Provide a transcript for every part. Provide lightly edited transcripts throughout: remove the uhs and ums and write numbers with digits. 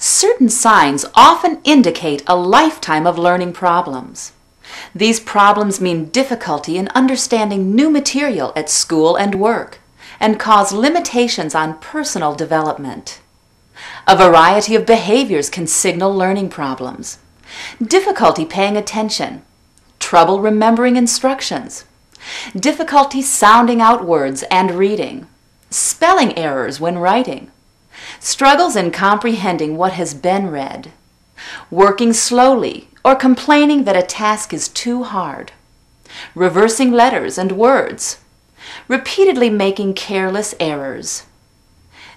Certain signs often indicate a lifetime of learning problems. These problems mean difficulty in understanding new material at school and work, and cause limitations on personal development. A variety of behaviors can signal learning problems. Difficulty paying attention, trouble remembering instructions, difficulty sounding out words and reading, spelling errors when writing, struggles in comprehending what has been read, working slowly or complaining that a task is too hard, reversing letters and words, repeatedly making careless errors.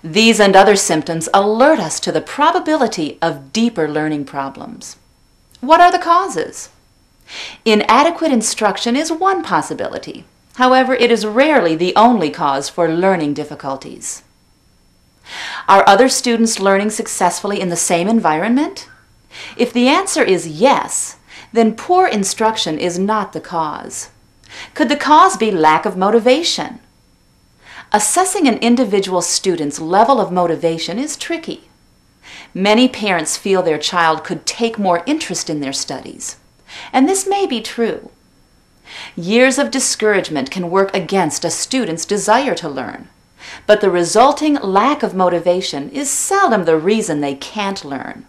These and other symptoms alert us to the probability of deeper learning problems. What are the causes? Inadequate instruction is one possibility. However, it is rarely the only cause for learning difficulties. Are other students learning successfully in the same environment? If the answer is yes, then poor instruction is not the cause. Could the cause be lack of motivation? Assessing an individual student's level of motivation is tricky. Many parents feel their child could take more interest in their studies, and this may be true. Years of discouragement can work against a student's desire to learn, but the resulting lack of motivation is seldom the reason they can't learn.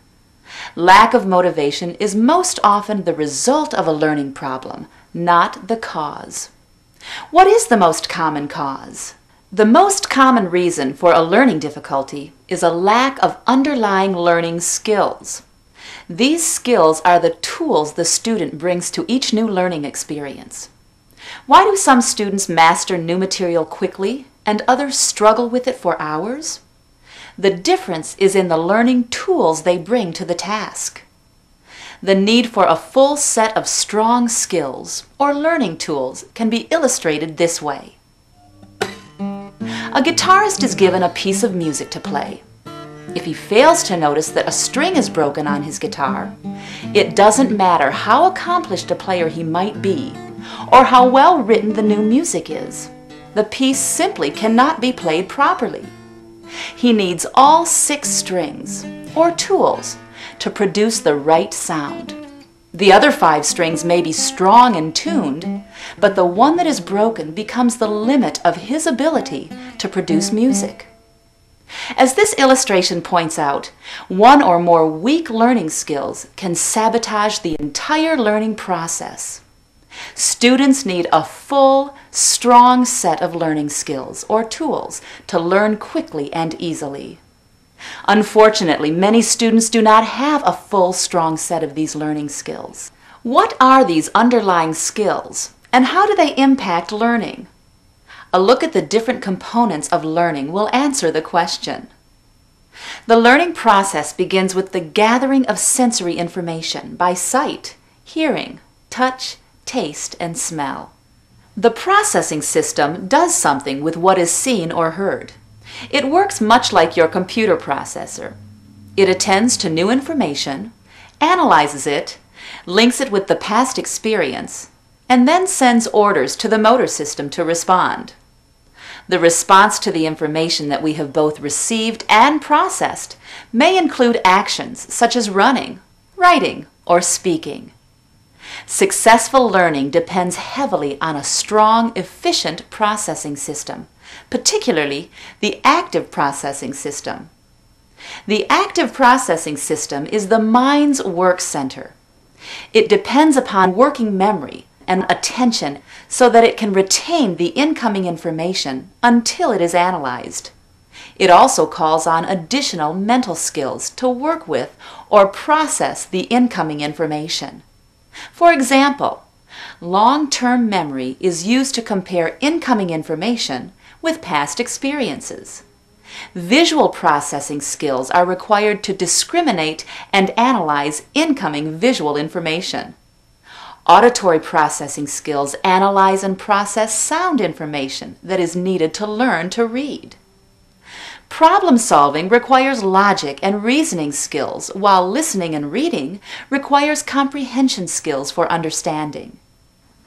Lack of motivation is most often the result of a learning problem, not the cause. What is the most common cause? The most common reason for a learning difficulty is a lack of underlying learning skills. These skills are the tools the student brings to each new learning experience. Why do some students master new material quickly and others struggle with it for hours? The difference is in the learning tools they bring to the task. The need for a full set of strong skills or learning tools can be illustrated this way. A guitarist is given a piece of music to play. If he fails to notice that a string is broken on his guitar, it doesn't matter how accomplished a player he might be or how well written the new music is. The piece simply cannot be played properly. He needs all 6 strings, or tools, to produce the right sound. The other 5 strings may be strong and tuned, but the one that is broken becomes the limit of his ability to produce music. As this illustration points out, one or more weak learning skills can sabotage the entire learning process. Students need a full, strong set of learning skills or tools to learn quickly and easily. Unfortunately, many students do not have a full, strong set of these learning skills. What are these underlying skills, and how do they impact learning? A look at the different components of learning will answer the question. The learning process begins with the gathering of sensory information by sight, hearing, touch, taste, and smell. The processing system does something with what is seen or heard. It works much like your computer processor. It attends to new information, analyzes it, links it with the past experience, and then sends orders to the motor system to respond. The response to the information that we have both received and processed may include actions such as running, writing, or speaking. Successful learning depends heavily on a strong, efficient processing system, particularly the active processing system. The active processing system is the mind's work center. It depends upon working memory and attention so that it can retain the incoming information until it is analyzed. It also calls on additional mental skills to work with or process the incoming information. For example, long-term memory is used to compare incoming information with past experiences. Visual processing skills are required to discriminate and analyze incoming visual information. Auditory processing skills analyze and process sound information that is needed to learn to read. Problem solving requires logic and reasoning skills, while listening and reading requires comprehension skills for understanding.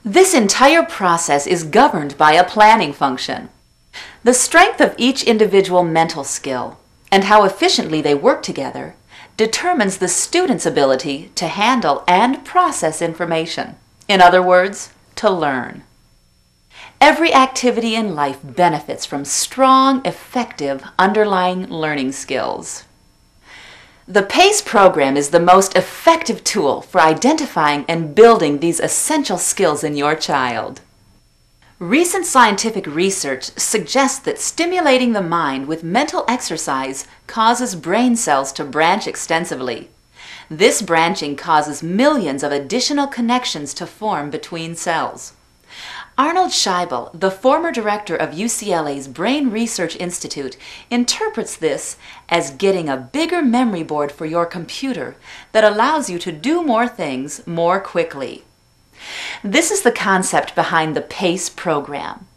This entire process is governed by a planning function. The strength of each individual mental skill and how efficiently they work together determines the student's ability to handle and process information. In other words, to learn. Every activity in life benefits from strong, effective, underlying learning skills. The PACE program is the most effective tool for identifying and building these essential skills in your child. Recent scientific research suggests that stimulating the mind with mental exercise causes brain cells to branch extensively. This branching causes millions of additional connections to form between cells. Arnold Scheibel, the former director of UCLA's Brain Research Institute, interprets this as getting a bigger memory board for your computer that allows you to do more things more quickly. This is the concept behind the PACE program.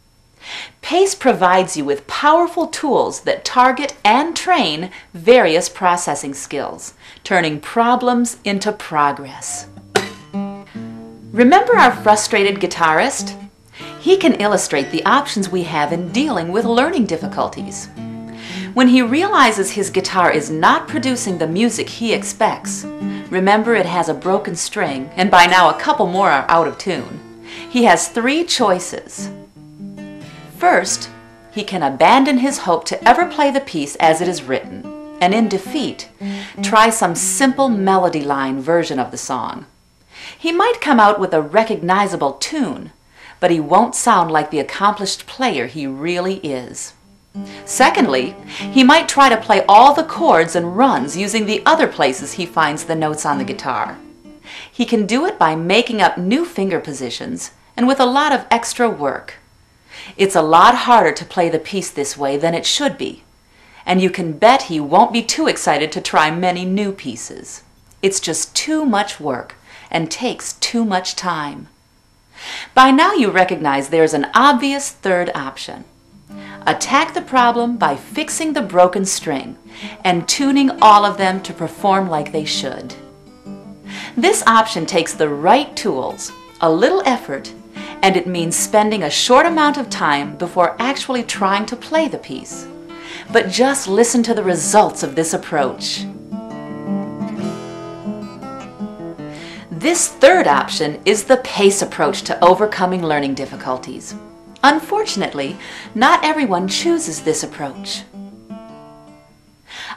PACE provides you with powerful tools that target and train various processing skills, turning problems into progress. Remember our frustrated guitarist? He can illustrate the options we have in dealing with learning difficulties. When he realizes his guitar is not producing the music he expects, remember it has a broken string, and by now a couple more are out of tune, he has three choices. First, he can abandon his hope to ever play the piece as it is written, and in defeat, try some simple melody line version of the song. He might come out with a recognizable tune, but he won't sound like the accomplished player he really is. Secondly, he might try to play all the chords and runs using the other places he finds the notes on the guitar. He can do it by making up new finger positions and with a lot of extra work. It's a lot harder to play the piece this way than it should be, and you can bet he won't be too excited to try many new pieces. It's just too much work and takes too much time. By now you recognize there's an obvious third option. Attack the problem by fixing the broken string and tuning all of them to perform like they should. This option takes the right tools, a little effort, and it means spending a short amount of time before actually trying to play the piece. But just listen to the results of this approach. This third option is the PACE approach to overcoming learning difficulties. Unfortunately, not everyone chooses this approach.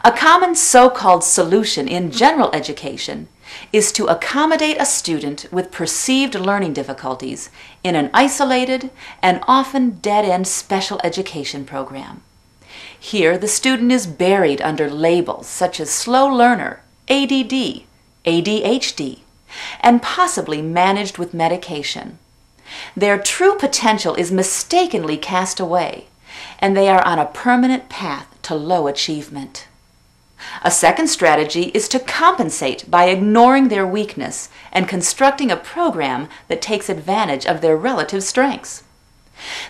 A common so-called solution in general education is to accommodate a student with perceived learning difficulties in an isolated and often dead-end special education program. Here, the student is buried under labels such as slow learner, ADD, ADHD, and possibly managed with medication. Their true potential is mistakenly cast away, and they are on a permanent path to low achievement. A second strategy is to compensate by ignoring their weakness and constructing a program that takes advantage of their relative strengths.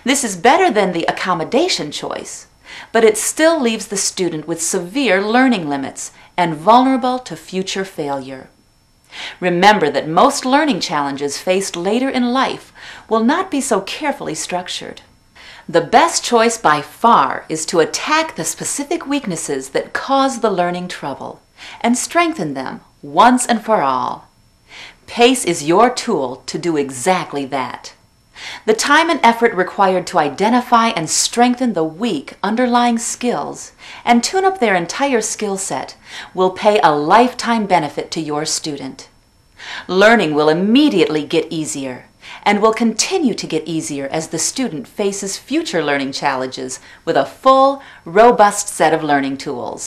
This is better than the accommodation choice, but it still leaves the student with severe learning limits and vulnerable to future failure. Remember that most learning challenges faced later in life will not be so carefully structured. The best choice by far is to attack the specific weaknesses that cause the learning trouble and strengthen them once and for all. PACE is your tool to do exactly that. The time and effort required to identify and strengthen the weak underlying skills and tune up their entire skill set will pay a lifetime benefit to your student. Learning will immediately get easier and will continue to get easier as the student faces future learning challenges with a full, robust set of learning tools.